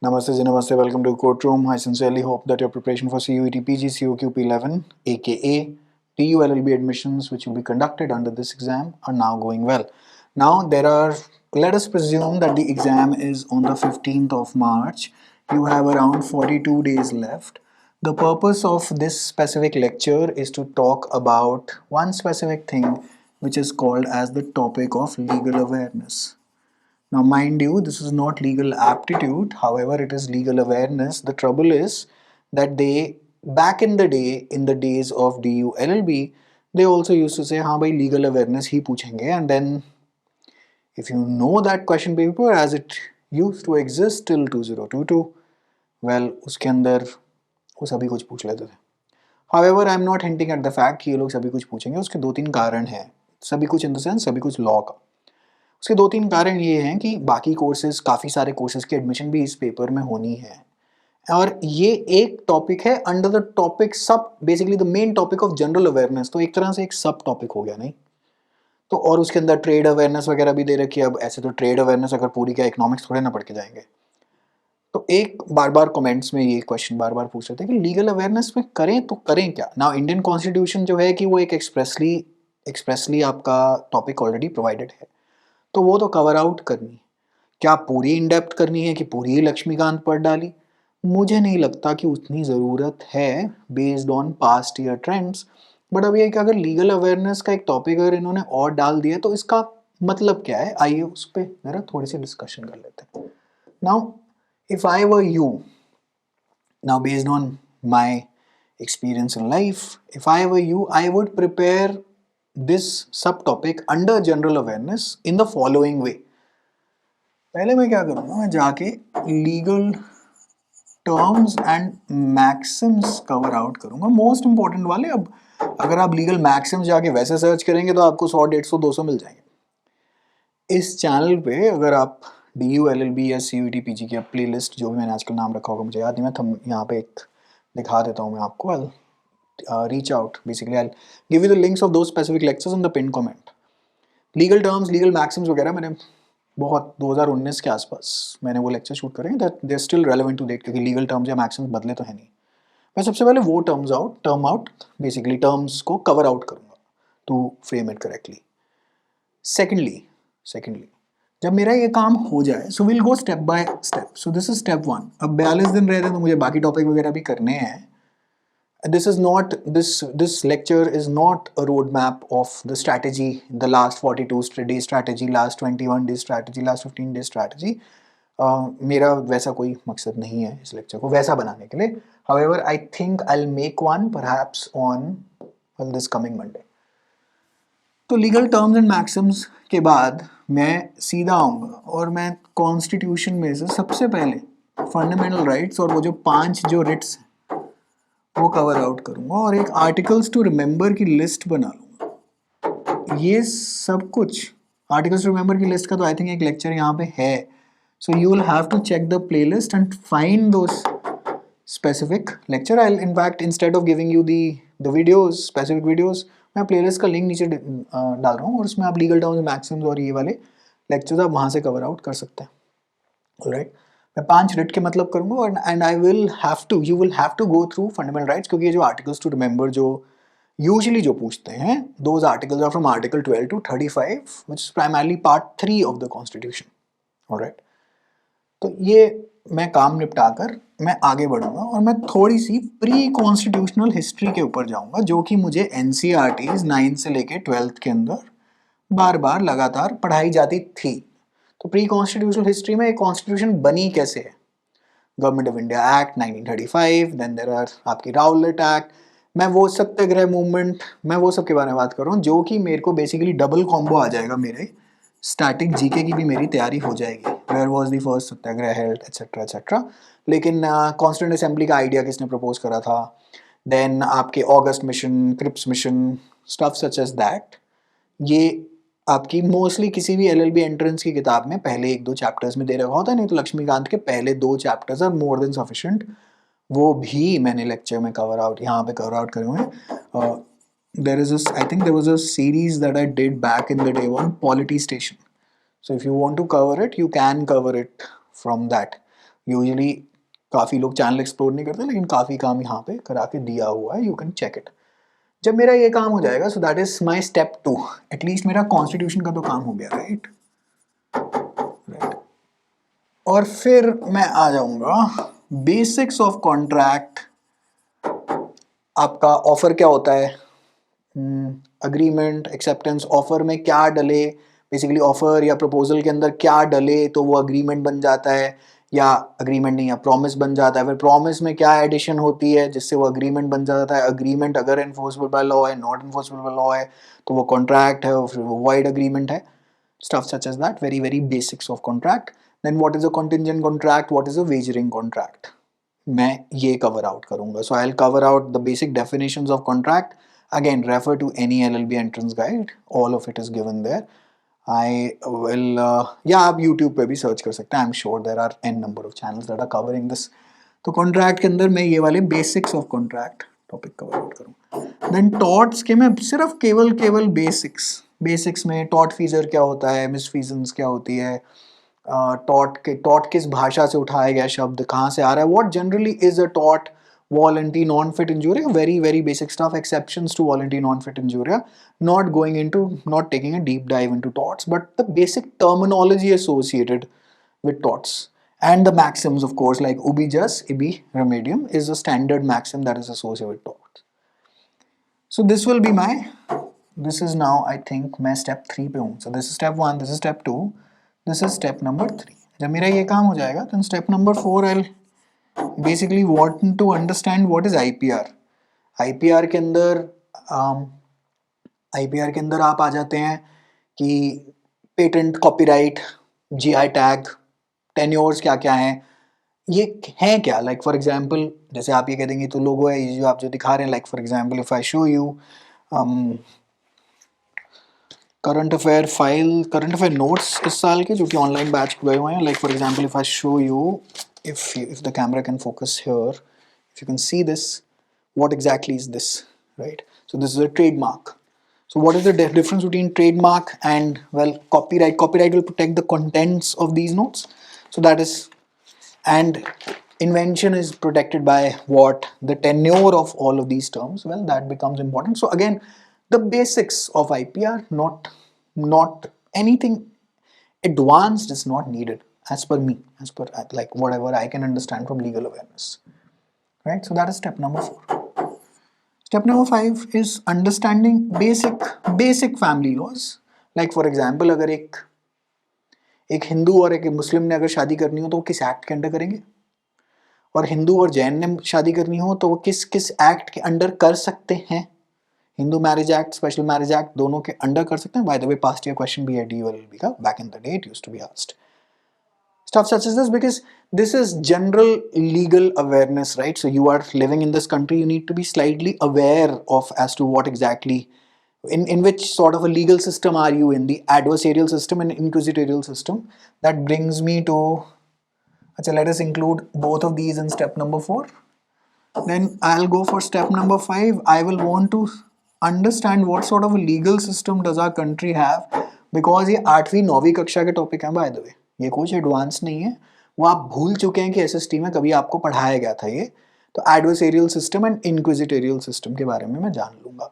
Namaste Ji, Namaste. Welcome to Courtroom. I sincerely hope that your preparation for CUET PG COQP 11 aka TULLB admissions which will be conducted under this exam are now going well. Now let us presume that the exam is on the 15th of March. You have around 42 days left. The purpose of this specific lecture is to talk about one specific thing which is called as the topic of legal awareness. Now, mind you, this is not legal aptitude, however, it is legal awareness. The trouble is that back in the day, in the days of DU LLB, they also used to say, हाँ भाई legal awareness ही पूछेंगे, and then if you know that question paper as it used to exist till 2022, well, उसके अंदर वो सभी कुछ पूछ लेते थे. However, I am not hinting at the fact कि ये लोग सभी कुछ पूछेंगे. उसके दो तीन कारण हैं. सभी कुछ in the sense सभी कुछ लॉ का. उसके दो तीन कारण ये हैं कि बाकी कोर्सेज, काफ़ी सारे कोर्सेज की एडमिशन भी इस पेपर में होनी है, और ये एक टॉपिक है अंडर द टॉपिक सब, basically the main topic of general awareness. तो एक तरह से एक सब टॉपिक हो गया, नहीं तो. और उसके अंदर ट्रेड अवेयरनेस वगैरह भी दे रखी है. अब ऐसे तो ट्रेड अवेयरनेस अगर पूरी क्या इकोनॉमिक्स थोड़े ना पढ़ के जाएंगे. तो एक बार बार कमेंट्स में ये क्वेश्चन बार बार पूछ रहे थे कि लीगल अवेयरनेस में करें तो करें क्या. नाउ इंडियन कॉन्स्टिट्यूशन जो है कि वो एक एक्सप्रेसली आपका टॉपिक ऑलरेडी प्रोवाइडेड है, तो वो तो कवर आउट करनी है. क्या पूरी इन डेप्थ करनी है कि पूरी लक्ष्मीकांत पढ़ डाली? मुझे नहीं लगता कि उतनी ज़रूरत है based on past year trends. But अब ये कि अगर लीगल अवेयरनेस का एक टॉपिक अगर इन्होंने और डाल दिया तो इसका मतलब क्या है, आइए उस पर जरा थोड़ी सी डिस्कशन कर लेते हैं. Now if I were you, now based on my experience in life, if I were you, I would prepare this subtopic under general awareness in the following way. पहले मैं क्या करूँगा, मैं जाके legal terms and Maxim's cover out करूँगा, most important वाले. अब अगर आप लीगल मैक्सिम्स जाके वैसे सर्च करेंगे तो आपको 100, 150, 200 मिल जाएंगे. इस चैनल पे अगर आप DU LLB या CUET PG की प्ले लिस्ट, जो भी मैंने आजकल नाम रखा होगा मुझे याद नहीं, मैं यहाँ पे एक दिखा देता हूँ मैं आपको. I'll reach out. Basically, I'll give you the links of those specific lectures in the pinned comment. Legal terms, legal maxims वगैरह मैंने बहुत 2019 के आसपास मैंने वो लेक्चर शूट करेंगे. That they are still relevant to date, क्योंकि लीगल टर्म्स या मैक्सिम्स बदले तो है नहीं. मैं सबसे पहले वो टर्म आउट बेसिकली टर्म्स को कवर आउट करूँगा to frame it correctly. Secondly जब मेरा ये काम हो जाए, so will go step by step. So this is step 1. अब 42 दिन रहते हैं तो मुझे बाकी टॉपिक वगैरह भी करने हैं. This lecture is not a roadmap of the strategy, the last 42 day strategy, last 21 day strategy, last 15 day strategy. मेरा वैसा कोई मकसद नहीं है इस लेक्चर को वैसा बनाने के लिए. However, I think I'll make one perhaps on this coming Monday. तो लीगल टर्म्स एंड मैक्सिम्स के बाद मैं सीधा आऊँगा और मैं कॉन्स्टिट्यूशन में से सबसे पहले फंडामेंटल राइट्स और वो जो 5 जो रिट्स वो कवर आउट करूँगा, और एक आर्टिकल्स टू रिमेंबर की लिस्ट बना लूँगा. ये सब कुछ आर्टिकल्स टू रिमेंबर की लिस्ट का तो आई थिंक एक लेक्चर यहाँ पे है. So you will have to check the playlist and find those specific lecture. I in fact instead of giving you the videos, specific videos, मैं playlist का link नीचे डाल रहा हूँ, और उसमें आप लीगल टर्म्स, मैक्सिम्स और ये वाले लेक्चर्स आप वहाँ से कवर आउट कर सकते हैं. ऑलराइट, मैं 5 रिट के मतलब करूँगा, and you will have to go through fundamental rights, क्योंकि ये जो आर्टिकल्स टू रिमेंबर जो यूजुअली जो पूछते हैं, those articles are from article 12 to 35 which is primarily part 3 of the constitution. Alright, तो ये मैं काम निपटा कर मैं आगे बढ़ूंगा, और मैं थोड़ी सी प्री कॉन्स्टिट्यूशनल हिस्ट्री के ऊपर जाऊंगा, जो कि मुझे NCERTs 9 से लेके 12th के अंदर बार बार लगातार पढ़ाई जाती थी. तो प्री कॉन्स्टिट्यूशनल हिस्ट्री में एक कॉन्स्टिट्यूशन बनी कैसे है. Government of India act 1935, then there are आपकी राउलेट एक्ट, मैं वो सत्याग्रह मूवमेंट, मैं वो सब के बारे में बात कर रहा हूँ, जो कि मेरे को बेसिकली डबल कॉम्बो आ जाएगा. मेरे स्टैटिक जीके की भी मेरी तैयारी हो जाएगी. Where was the first Satyagraha held, etcetera etcetera. लेकिन कॉन्स्टिट्यूंट असेंबली का आइडिया किसने प्रपोज करा था, देन आपके August mission, Cripps mission, stuff such as that, ये आपकी मोस्टली किसी भी LLB एंट्रेंस की किताब में पहले 1-2 चैप्टर्स में दे रखा होता है. नहीं तो लक्ष्मीकांत के पहले 2 chapters are more than sufficient. वो भी मैंने लेक्चर में कवर आउट, यहाँ पे कवर आउट करे हुए हैं. I think there was a series that I did back in the day on Polity Station. So if you want to cover it, you can cover it from that. Usually काफ़ी लोग channel explore नहीं करते, लेकिन काफ़ी काम यहाँ पे करा के दिया हुआ है, यू कैन चेक इट। जब मेरा ये काम हो जाएगा, so that is my step 2, at least मेरा कॉन्स्टिट्यूशन का तो काम हो गया, राइट। और फिर मैं आ जाऊंगा बेसिक्स ऑफ कॉन्ट्रैक्ट। आपका ऑफर क्या होता है, अग्रीमेंट, एक्सेप्टेंस, ऑफर में क्या डले, बेसिकली ऑफर या प्रपोजल के अंदर क्या डले तो वो अग्रीमेंट बन जाता है, या अग्रीमेंट नहीं, या प्रॉमिस बन जाता है। फिर प्रॉमिस में क्या एडिशन होती है जिससे वो अग्रीमेंट बन जाता है। अग्रीमेंट अगर एनफोर्सबल बाय लॉ है, नॉट एनफोर्सबल बाय लॉ है, तो वो कॉन्ट्रैक्ट है और फिर वो वाइड अग्रीमेंट है। Stuff such as that, very very basics of contract. Then what is a contingent contract, what is a wagering contract, मैं ये cover out करूँगा. So I'll cover out the basic definitions of contract. Again, refer to any LLB entrance guide, all of it is given there. I will या आप YouTube पे भी search कर सकते हैं. I'm sure there are n number of channels that are covering this. तो contract के अंदर मैं ये वाले basics of contract topic cover out करूँगा. Then torts के मैं सिर्फ केवल बेसिक्स में टॉट फीजर क्या होता है, मिसफीजेंस क्या होती है, टॉट किस भाषा से उठाया गया शब्द, कहाँ से आ रहा है, व्हाट जनरली इज अ टॉट, volenti non fit injuria, very very basic stuff, exceptions to volenti non fit injuria, not going into, not taking a deep dive into torts, but the basic terminology associated with torts and the maxims, of course, like ubi jus ibi remedium is a standard maxim that is associated with torts. So this will be my, this is now I think मैं step 3 पे हूँ. So this is step 1, this is step 2, this is step number 3. जब मेरा ये काम हो जाएगा then step number 4 I'll basically want to understand what is IPR. IPR के अंदर IPR के अंदर आप आ जाते हैं कि patent, copyright, GI tag, tenures क्या क्या हैं, ये हैं क्या. लाइक फॉर एग्जांपल जैसे आप ये कह देंगे तो लोगो है ये जो आप जो दिखा रहे हैं. Like for example if I show you current affair file, current affair notes इस साल के जो कि ऑनलाइन बैच गए हुए हैं. Like for example if I show you, if the camera can focus here, if you can see this, what exactly is this, right? So this is a trademark. So what is the difference between trademark and, well, copyright? Copyright will protect the contents of these notes, so that is, and invention is protected by what, the tenure of all of these terms. Well, that becomes important. So again, the basics of IPR, not anything advanced is not needed as per me, as per like whatever I can understand from legal awareness, right? So that is step number 4. Step number 5 is understanding basic family laws. Like for example, अगर एक हिंदू और एक मुस्लिम ने अगर शादी करनी हो तो वो किस एक्ट के अंडर करेंगे, और हिंदू और जैन ने शादी करनी हो तो वो किस किस एक्ट के अंडर कर सकते हैं. Hindu marriage act, special marriage act, दोनों के अंडर कर सकते हैं. By the way past year question भी है DULLB का, back in the day it used to be asked. Stuff such as this, because this is general legal awareness, right? So you are living in this country, you need to be slightly aware of as to what exactly, in which sort of a legal system are you in, the adversarial system and inquisitorial system. That brings me to, let us include both of these in step number 4. Then I'll go for step number 5. I will want to understand what sort of a legal system does our country have, because ये 8वीं 9वीं कक्षा के topic है bye the वे, ये कुछ advance नहीं है, वो आप भूल चुके हैं कि SST में कभी आपको पढ़ाया गया था ये. तो एडवर्सेरियल सिस्टम एंड इंक्विजिटोरियल सिस्टम के बारे में मैं जान लूँगा,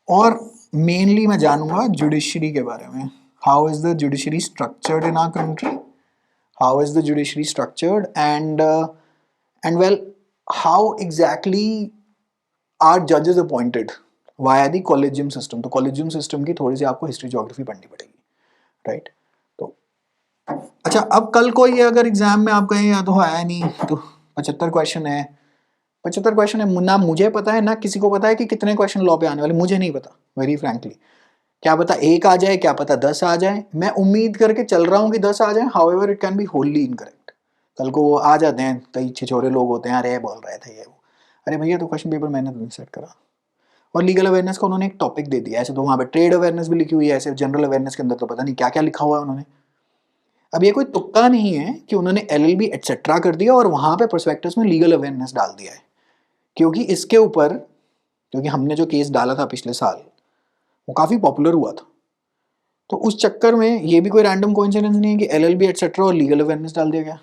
और मेनली मैं जानूंगा जुडिशरी के बारे में. How is the judiciary structured in our country, how is the judiciary structured, and well how exactly are जजेस appointed via the collegium system. तो कॉलेजियम सिस्टम की थोड़ी सी आपको हिस्ट्री ज्योग्राफी पढ़नी पड़ेगी, राइट? तो अच्छा, अब कल को ये अगर एग्जाम में आप कहें या तो आया नहीं तो 75 क्वेश्चन है, 75 क्वेश्चन है, ना मुझे पता है ना किसी को पता है कि कितने क्वेश्चन लॉ पे आने वाले, मुझे नहीं पता वेरी फ्रैंकली. क्या पता 1 आ जाए, क्या पता 10 आ जाए. मैं उम्मीद करके चल रहा हूँ कि 10 आ जाए. However it can be Holi incorrect. कल को वो आ जाते हैं, कई छिछोरे लोग होते हैं, अरे बोल रहे थे ये वो. अरे भैया तो क्वेश्चन पेपर मैंने तो सेट करा. और लीगल अवेयरनेस का उन्होंने एक टॉपिक दे दिया, ऐसे तो वहाँ पे ट्रेड अवेयरनेस भी लिखी हुई है, ऐसे जनरल अवेयरनेस के अंदर तो पता नहीं क्या क्या लिखा हुआ है उन्होंने. अब ये कोई तुक्का नहीं है कि उन्होंने LLB एटसेट्रा कर दिया और वहाँ पे प्रोस्पेक्टस में लीगल अवेयरनेस डाल दिया है, क्योंकि इसके ऊपर, क्योंकि हमने जो केस डाला था पिछले साल वो काफ़ी पॉपुलर हुआ था. तो उस चक्कर में ये भी कोई रैंडम कोइंसिडेंस नहीं है कि LLB एटसेट्रा और लीगल अवेयरनेस डाल दिया गया.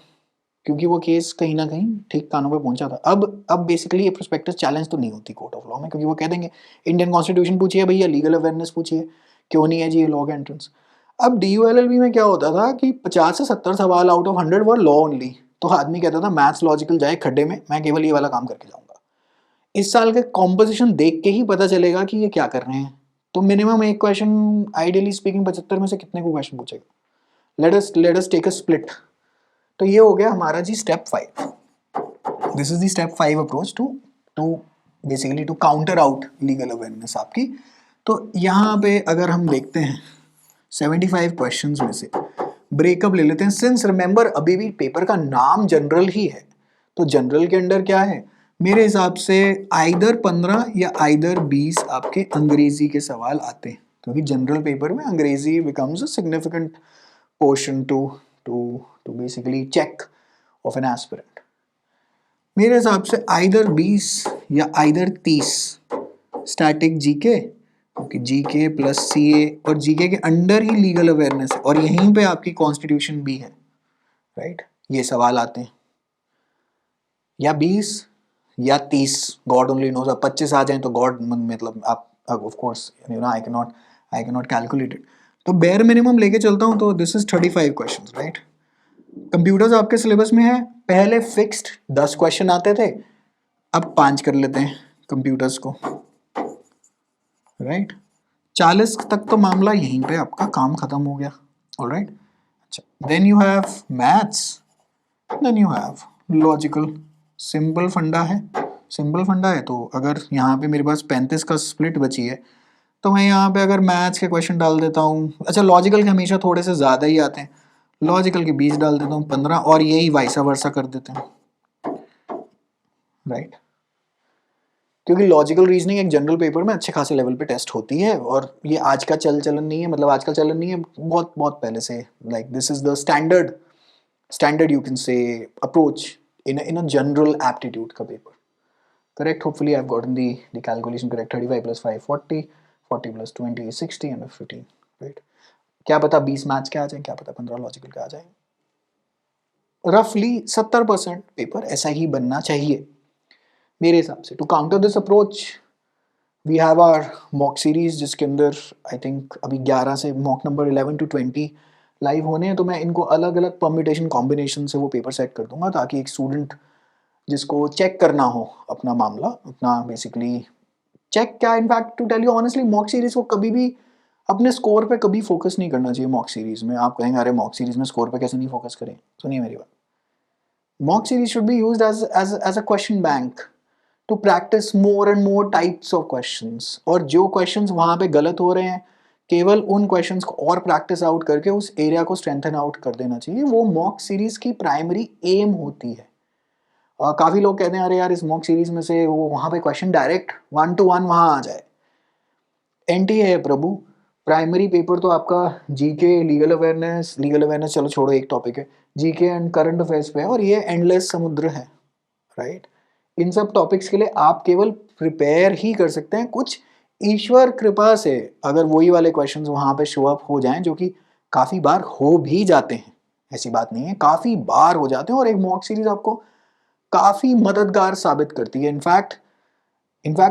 क्योंकि वो केस कहीं ना कहीं ठीक कानों पे पहुंचा था। अब बेसिकली ये प्रोस्पेक्टस चैलेंज तो नहीं होती कोर्ट ऑफ लॉ में, क्योंकि वो कह देंगे इंडियन कॉन्स्टिट्यूशन पूछिए भैया, लीगल अवेयरनेस पूछिए, क्यों नहीं है जी ये लॉ का एंट्रेंस। अब DULLB में क्या होता था कि 50 से 70 सवाल out of 100 were law only, तो आदमी कहता था मैथ्स लॉजिकल जाए खड्डे में, मैं केवल ये वाला काम करके जाऊंगा। इस साल के कॉम्पोजिशन देख के ही पता चलेगा कि ये क्या कर रहे हैं। तो मिनिमम एक क्वेश्चन आइडियली स्पीकिंग 75 में से कितने को क्वेश्चन पूछेगा। Let us take a split. तो ये हो गया हमारा जी step 5। This is the step 5 approach to basically to counter out legal awareness आपकी। तो यहाँ पे अगर हम देखते हैं 75 क्वेश्चंस में से ब्रेकअप ले लेते हैं। सिंस रिमेंबर अभी भी पेपर का नाम जनरल ही है, तो जनरल के अंदर क्या है, मेरे हिसाब से आइदर 15 या आइदर 20 आपके अंग्रेजी के सवाल आते हैं, क्योंकि जनरल पेपर में अंग्रेजी becomes a significant portion to basically check of an aspirant. मेरे हिसाब से आइदर 20 या आइदर 30 स्टैटिक जीके, क्योंकि जीके प्लस सीए और जीके के अंडर ही लीगल अवेयरनेस है, और यहीं पे आपकी कॉन्स्टिट्यूशन भी है, राइट। ये सवाल आते हैं या 20 या 30, गॉड ओनली नोज। अब 25 आ जाए तो गॉड मतलब आप of course you know I can not calculate it. तो बेयर मिनिमम लेके चलता हूँ तो this is 35 questions, right. Computers आपके सिलेबस में है, पहले फिक्स्ड 10 क्वेश्चन आते थे, अब 5 कर लेते हैं कंप्यूटर्स को, राइट। 40 तक तो मामला यहीं पे आपका काम खत्म हो गया, ऑलराइट। अच्छा, then you have maths, then you have logical. Simple फंडा है, सिंपल फंडा है। तो अगर यहाँ पे मेरे पास 35 का स्प्लिट बची है, तो मैं यहाँ पे अगर मैथ्स के क्वेश्चन डाल देता हूँ, अच्छा लॉजिकल के हमेशा थोड़े से ज़्यादा ही आते हैं, लॉजिकल के 20 डाल देता हूँ, 15, और यही वाइसा वर्सा कर देते हैं, राइट। क्योंकि लॉजिकल रीजनिंग एक जनरल पेपर में अच्छे खासे लेवल पे टेस्ट होती है, और ये आज का चलन नहीं है, मतलब आज का चलन नहीं है, बहुत बहुत पहले से, like this is the standard you can say approach in a general aptitude का पेपर। Correct, hopefully I have gotten the calculation correct. 35 + 5 40, 40 + 20 60 and 15, right. क्या पता 20 मैथ्स के आ जाए, क्या पता 15 लॉजिकल के आ जाए। रफली 70% पेपर ऐसा ही बनना चाहिए मेरे हिसाब से। To counter this approach we have our mock series, जिसके अंदर आई थिंक अभी 11 से मॉक नंबर 11 to 20 लाइव होने हैं। तो मैं इनको अलग अलग परम्यूटेशन कॉम्बिनेशन से वो पेपर सेट कर दूंगा, ताकि एक स्टूडेंट जिसको चेक करना हो अपना मामला, अपना बेसिकली चेक क्या, in fact to tell you honestly, mock series को कभी भी अपने स्कोर पे कभी फोकस नहीं करना चाहिए। मॉक सीरीज में आप कहेंगे अरे मॉक सीरीज में स्कोर पे कैसे नहीं फोकस करें, सुनिए मेरी बात। Mock series should be used as a question bank to practice more and more types of questions, और जो क्वेश्चंस वहाँ पे गलत हो रहे हैं, केवल उन क्वेश्चंस को और प्रैक्टिस आउट करके उस एरिया को स्ट्रेंथन आउट कर देना चाहिए। वो मॉक सीरीज की प्राइमरी एम होती है। और काफ़ी लोग कहते हैं अरे यार इस मॉक सीरीज में से वो वहाँ पे क्वेश्चन डायरेक्ट 1 to 1 वहाँ आ जाए। एनटी है प्रभु, प्राइमरी पेपर तो आपका जीके, लीगल अवेयरनेस चलो छोड़ो एक टॉपिक है, जीके एंड करंट अफेयर्स पे है, और ये एंडलेस समुद्र है, राइट। इन सब टॉपिक्स के लिए आप केवल प्रिपेयर ही कर सकते हैं, कुछ ईश्वर कृपा से अगर वही वाले क्वेश्चंस वहाँ पे शो अप हो जाएं, जो कि काफ़ी बार हो भी जाते हैं, ऐसी बात नहीं है, काफ़ी बार हो जाते हैं, और एक मॉक सीरीज आपको काफ़ी मददगार साबित करती है। In fact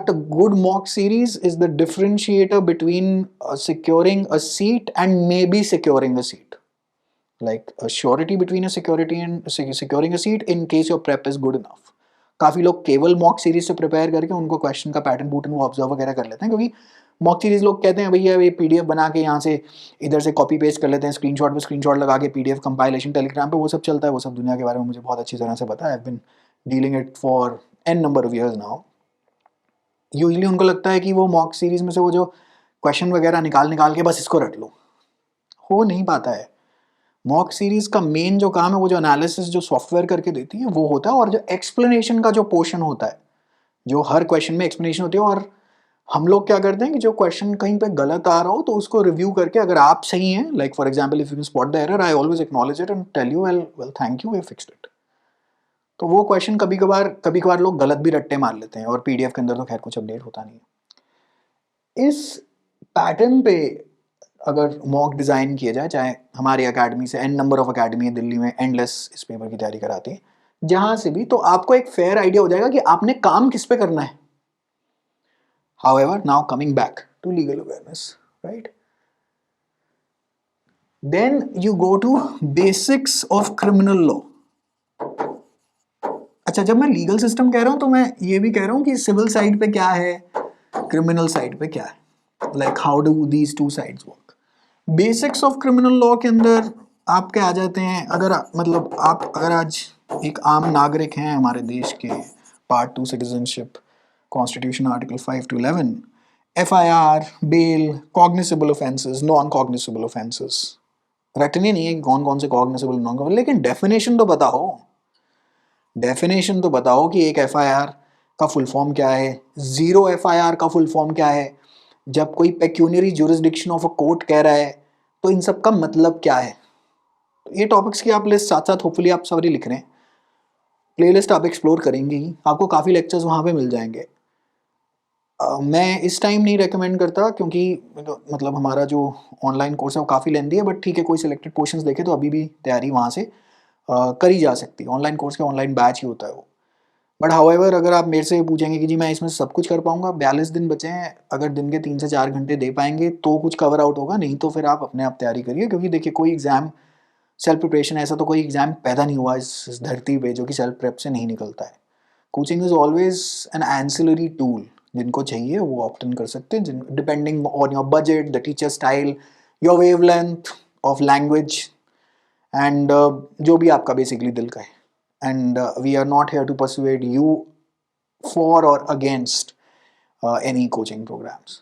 a good mock series is the differentiator between securing a seat and maybe securing a seat, like a surety between a security and securing a seat in case your prep is good enough. काफ़ी लोग केवल mock series से prepare करके उनको question का pattern बूटन वो observe वगैरह कर लेते हैं, क्योंकि मॉक सीरीज लोग कहते हैं भैया ये पीडीएफ बना के यहाँ से इधर से कॉपी पेस्ट कर लेते हैं, स्क्रीनशॉट पे स्क्रीनशॉट लगा के पीडीएफ कंपाइलेशन टेलीग्राम पे वो सब चलता है, वो सब दुनिया के बारे में मुझे बहुत अच्छी तरह से पता है। I have been dealing it for an number of years now. Usually उनको लगता है कि वो मॉक सीरीज में से वो जो क्वेश्चन वगैरह निकाल के बस इसको रट लो, हो नहीं पाता है। मॉक सीरीज का मेन जो काम है वो जो एनालिसिस जो सॉफ्टवेयर करके देती है वो होता है, और जो एक्सप्लेनेशन का जो पोर्शन होता है, जो हर क्वेश्चन में एक्सप्लेनेशन होती है, और हम लोग क्या करते हैं कि जो क्वेश्चन कहीं पे गलत आ रहा हो तो उसको रिव्यू करके अगर आप सही हैं, like for example if you can spot the error, I always acknowledge it and tell you well thank you, we fixed it. तो वो क्वेश्चन कभी कभार लोग गलत भी रट्टे मार लेते हैं, और पीडीएफ के अंदर तो खैर कुछ अपडेट होता नहीं है। इस पैटर्न पे अगर मॉक डिज़ाइन किया जाए, चाहे हमारी अकेडमी से एन नंबर ऑफ अकेडमी है दिल्ली में, एंडलेस इस पेपर की तैयारी कराती है, जहाँ से भी, तो आपको एक फेयर आइडिया हो जाएगा कि आपने काम किस पे करना है. However, now coming back to legal awareness, right? Then you go to basics of criminal law. अच्छा, जब मैं लीगल सिस्टम कह रहा हूं तो मैं ये भी कह रहा हूं कि सिविल साइड पे क्या है, क्रिमिनल साइड पे क्या है, like how do these two sides work. Basics of criminal law के अंदर आपके आ जाते हैं, अगर मतलब आप अगर आज एक आम नागरिक हैं हमारे देश के, part 2 citizenship, constitution article 5 to 11, FIR, bail, cognizable offences, non cognizable offences. रटने नहीं है कि कौन कौन से कॉग्निसेबल नॉन कॉग्निसेबल, लेकिन डेफिनेशन तो बताओ. डेफिनेशन तो बताओ कि एक FIR का फुल फॉर्म क्या है, जीरो FIR का फुल फॉर्म क्या है, जब कोई पेक्यूनियरी जुरिस्डिक्शन ऑफ अ कोर्ट कह रहा है तो इन सब का मतलब क्या है. ये टॉपिक्स की आप लिस्ट साथ साथ होपफुली आप सारी लिख रहे हैं, प्लेलिस्ट आप एक्सप्लोर करेंगे ही, आपको काफ़ी लेक्चर्स वहाँ पे मिल जाएंगे. मैं इस टाइम नहीं रेकमेंड करता क्योंकि मतलब हमारा जो ऑनलाइन कोर्स है वो काफ़ी लेंदी है, बट ठीक है, कोई सिलेक्टेड पोर्शंस देखे तो अभी भी तैयारी वहाँ से करी जा सकती है. ऑनलाइन कोर्स का ऑनलाइन बैच ही होता है वो. बट हाउएवर अगर आप मेरे से पूछेंगे कि जी मैं इसमें सब कुछ कर पाऊंगा, 42 दिन बचे हैं, अगर दिन के 3 से 4 घंटे दे पाएंगे तो कुछ कवर आउट होगा, नहीं तो फिर आप अपने आप तैयारी करिए. क्योंकि देखिए, कोई एग्ज़ाम सेल्फ प्रिपरेशन, ऐसा तो कोई एग्ज़ाम पैदा नहीं हुआ इस धरती पे जो कि सेल्फ प्रेप से नहीं निकलता है. Coaching is always an ancillary tool. जिनको चाहिए वो ऑप्ट इन कर सकते हैं, depending on your budget, the teacher style, your wavelength of language, and जो भी आपका बेसिकली दिल का है. And we are not here to persuade you for or against any coaching programs.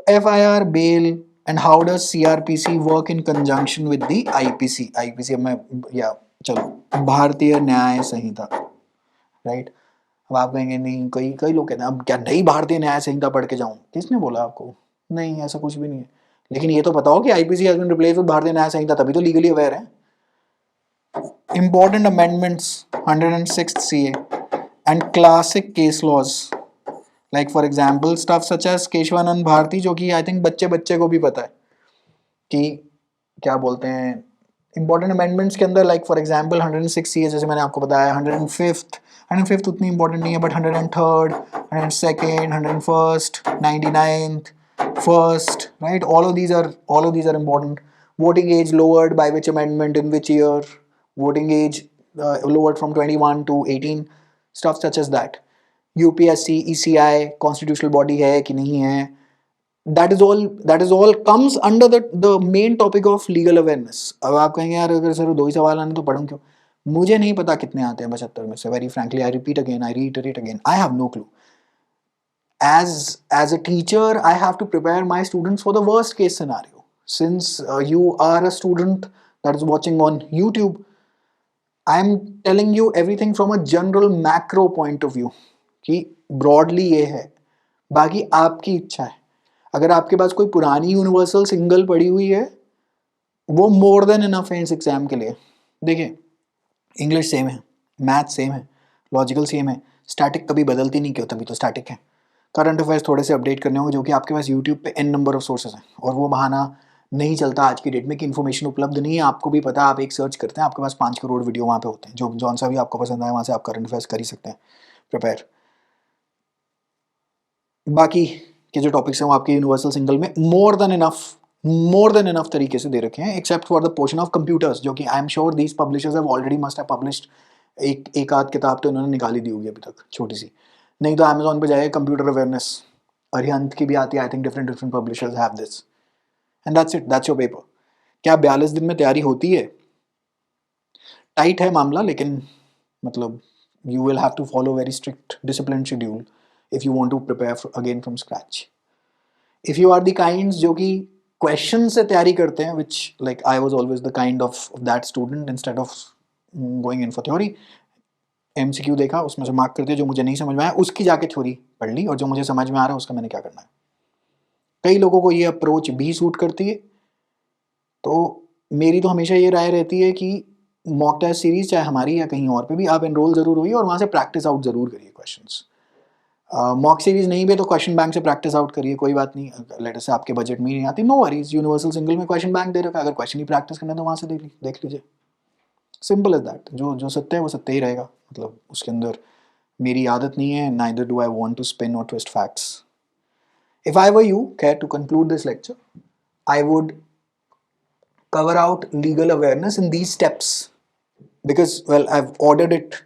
FIR, bail, and how does CRPC work in conjunction with the IPC? IPC अब मैं, या चलो, भारतीय न्याय संहिता, राइट. अब आप कहेंगे नहीं, कई कई लोग कहते हैं अब क्या नई भारतीय न्याय संहिता पढ़ के जाऊं, किसने बोला आपको? नहीं, ऐसा कुछ भी नहीं है. लेकिन ये तो बताओ कि IPC has been replaced with भारतीय न्याय संहिता, तभी तो लीगली अवेयर है. Important amendments, 106th CA and classic case laws, like for example stuff such as Kesavananda Bharati, जो कि आई थिंक बच्चे बच्चे को भी पता है कि क्या बोलते हैं. इंपॉर्टेंट अमेंडमेंट्स के अंदर लाइक फॉर एग्जांपल 106 CA, जैसे मैंने आपको बताया, 105th उतनी इंपॉर्टेंट नहीं है, but 103rd, 102nd, 101st, 99th, first, right, all of these are important. Voting age lowered, by which amendment, in which year, voting age lowered from 21 to 18, stuff such as that. UPSC, ECI constitutional body है कि नहीं है, that is all comes under the main topic of legal awareness. अब आप कहेंगे यार अगर sir 2 ही सवाल आने तो पढ़ूं क्यों? मुझे नहीं पता कितने आते हैं 75 में से, very frankly, I repeat again, I reiterate again, I have no clue. As a teacher, I have to prepare my students for the worst case scenario. Since you are a student that is watching on YouTube, I'm telling you everything from a general macro point of view कि broadly ये है, बाकी आपकी इच्छा है. अगर आपके पास कोई पुरानी यूनिवर्सल सिंगल पड़ी हुई है, वो मोर देन इनफ है इस एग्जाम के लिए. देखिए, इंग्लिश सेम है, मैथ सेम है, लॉजिकल सेम है, स्टैटिक कभी बदलती नहीं, क्यों? तभी तो स्टैटिक है. करंट अफेयर्स थोड़े से अपडेट करने होंगे, जो कि आपके पास यूट्यूब पे एन नंबर ऑफ सोर्सेज हैं, और वो बहाना नहीं चलता आज की डेट में कि इन्फॉर्मेशन उपलब्ध नहीं है. आपको भी पता है, आप एक सर्च करते हैं, आपके पास 5 करोड़ वीडियो वहाँ पे होते हैं, जो जौन सा भी आपको पसंद आए वहाँ से आप करंट अफेयर्स कर ही सकते हैं प्रिपेयर. बाकी के जो टॉपिक्स हैं वो आपके यूनिवर्सल सिंगल में मोर देन इनफ तरीके से दे रखे हैं, except for the portion of computers, जो कि I am sure these publishers have already must have published एक आध किताब तो उन्होंने निकाली दी होगी अभी तक, छोटी सी. नहीं तो अमेजोन पे जाइए, कंप्यूटर अवेयरनेस, अरिहंत की भी आती है, I think different publishers have this, and that's it, that's your paper. क्या 42 दिन में तैयारी होती है? टाइट है मामला, लेकिन मतलब you will have to follow very strict disciplined schedule if you want to prepare again from scratch. If you are the kinds जो कि question से तैयारी करते हैं, which like I was always the kind of that student, instead of going in for theory, MCQ देखा, उसमें से mark करते, जो मुझे नहीं समझ में आया उसकी जाके थ्योरी पढ़ ली, और जो मुझे समझ में आ रहा है उसका मैंने क्या करना है. कई लोगों को ये अप्रोच भी सूट करती है, तो मेरी तो हमेशा ये राय रहती है कि मॉक टेस्ट सीरीज चाहे हमारी या कहीं और पे भी आप एनरोल ज़रूर होइए और वहाँ से प्रैक्टिस आउट ज़रूर करिए क्वेश्चंस. मॉक सीरीज नहीं भी है तो क्वेश्चन बैंक से प्रैक्टिस आउट करिए, कोई बात नहीं। लेटर से आपके बजट में ही नहीं आती, नो वरीज, यूनिवर्सल सिंगल में क्वेश्चन बैंक दे रखा है, अगर क्वेश्चन ही प्रैक्टिस करना है तो वहाँ से देख लीजिए। Simple is that. जो जो सत्य है वो सत्य ही रहेगा, मतलब उसके अंदर मेरी आदत नहीं है, neither do I want to spin और twist facts. If I were you, care to conclude this lecture, I would cover out legal awareness in these steps because, well, I've ordered it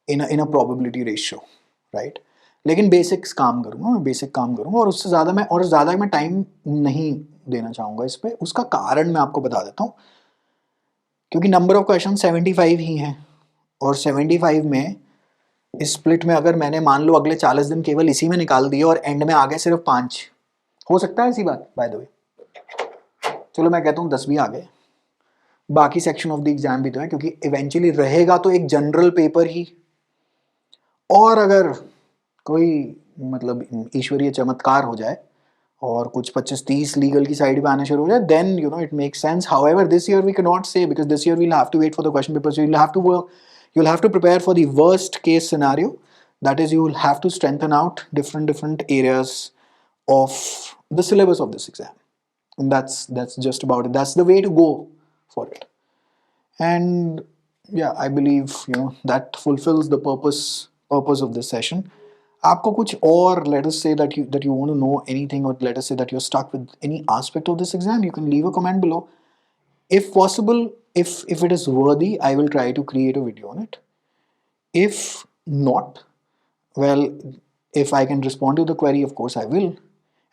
in a probability ratio, right? लेकिन basics काम करूँगा, मैं basic काम करूँगा, और उससे ज़्यादा मैं टाइम नहीं देना चाहूँगा इस पे। उसका कारण मैं आपको बता देता हूँ, क्योंकि नंबर ऑफ क्वेश्चन 75 ही हैं, और 75 में इस स्प्लिट में अगर मैंने मान लो अगले 40 दिन केवल इसी में निकाल दिए और एंड में आ गए सिर्फ 5, हो सकता है ऐसी बात, बाय द वे, चलो मैं कहता हूँ 10 भी आ गए, बाकी सेक्शन ऑफ द एग्जाम भी तो है, क्योंकि इवेंचुअली रहेगा तो एक जनरल पेपर ही। और अगर कोई मतलब ईश्वरीय चमत्कार हो जाए और कुछ 25-30 लीगल की साइड पे आने शुरू हो जाए, then you know it makes sense. However this year we can not say, because this year we'll have to wait for the question papers, you'll have to prepare for the worst case scenario, that is you will have to strengthen out different areas of the syllabus of this exam, and that's just about it. That's the way to go for it. And yeah, I believe that fulfills the purpose of this session. आपको कुछ और, let us say that you want to know anything, or let us say that you're stuck with any aspect of this exam, you can leave a comment below. If possible, if it is worthy, I will try to create a video on it. If not, well, if I can respond to the query, of course I will.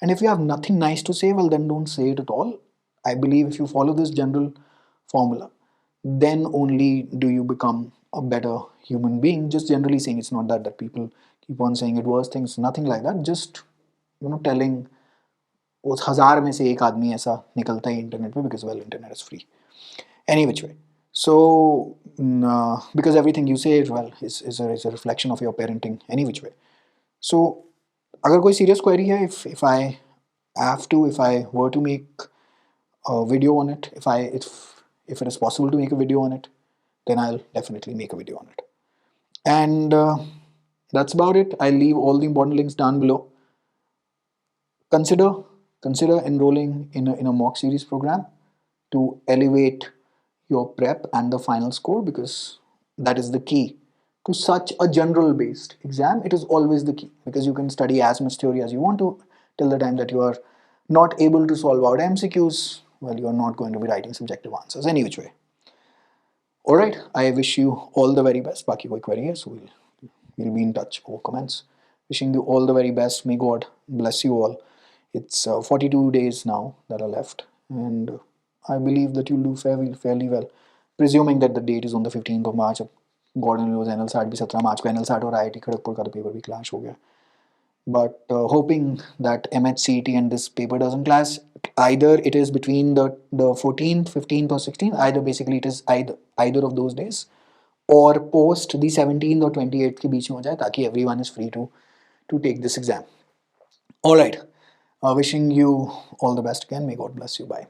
And if you have nothing nice to say, well, then don't say it at all. I believe if you follow this general formula, then only do you become a better human being. Just generally saying, it's not that people keep on saying it worse things, nothing like that. Just telling उस 1000 में से एक आदमी ऐसा निकलता है internet पे, because well, internet is free any which way. So because everything you say, well, is a reflection of your parenting any which way. So अगर कोई serious query है, if I were to make a video on it, if it is possible to make a video on it, then I'll definitely make a video on it. And that's about it. I'll leave all the important links down below. Consider enrolling in a mock series program to elevate your prep and the final score, because that is the key to such a general based exam. It is always the key, because you can study as much theory as you want to till the time that you are not able to solve out MCQs. Well, you are not going to be writing subjective answers any which way. Alright, I wish you all the very best. Baki koi query hai, so we'll be in touch over comments. Wishing you all the very best. May God bless you all. It's 42 days now that are left, and I believe that you'll do fairly well, presuming that the date is on the 15th of March. God only knows, NLSAT भी 17 मार्च को, NLSAT और IIT Kharagpur का तो paper भी clash हो गया. But hoping that MHCET and this paper doesn't clash. Either it is between the 14th, 15th or 16th. Either basically it is either of those days, or post the 17th or 28th के बीच में हो जाए, ताकि everyone is free to take this exam. All right. Wishing you all the best again. May God bless you. Bye.